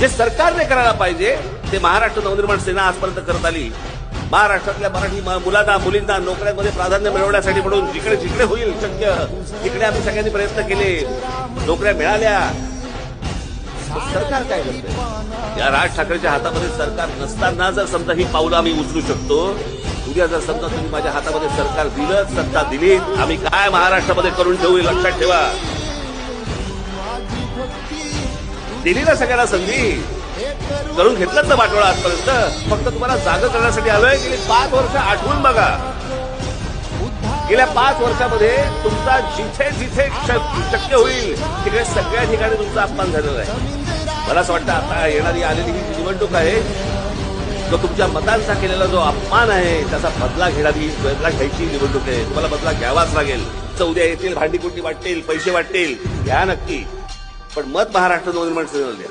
जे सरकारने करायला पाहिजे ते महाराष्ट्र नवनिर्माण सेना आजपर्यंत करत आली। महाराष्ट्रातल्या मराठी मुलांना मुलींना नोकऱ्यांमध्ये प्राधान्य मिळवण्यासाठी म्हणून जिकडे जिकडे होईल शक्य तिकडे आम्ही सगळ्यांनी प्रयत्न केले, नोकऱ्या मिळाल्या। सरकार काय करते? या राज ठाकरेच्या हातामध्ये सरकार नसताना जर समजा ही पावलं आम्ही उचलू शकतो, उद्या जर समजा तुम्ही माझ्या हातामध्ये सरकार दिलं, सत्ता दिली, आम्ही काय महाराष्ट्रामध्ये करून ठेवू हे लक्षात ठेवा। दिली ना सगळ्यांना संधी, करून घेतलं ना बाटोळा आजपर्यंत। फक्त तुम्हाला जागा करण्यासाठी आलोय। गेली 5 वर्ष आठवून बघा, गेल्या 5 वर्षामध्ये तुमचा जिथे जिथे शक्य होईल तिकडे सगळ्या ठिकाणी तुमचा अपमान झालेला आहे। मला असं वाटतं आता येणारी आलेली ही निवडणूक आहे, जो तुमच्या मतांचा केलेला जो अपमान आहे त्याचा बदला घ्यायची निवडणूक आहे। तुम्हाला बदला घ्यावाच लागेल। उद्या येतील, भांडीकुंडी वाटतील, पैसे वाटतील, घ्या नक्की, पण मत महाराष्ट्र नवनिर्माण सेनेला द्या।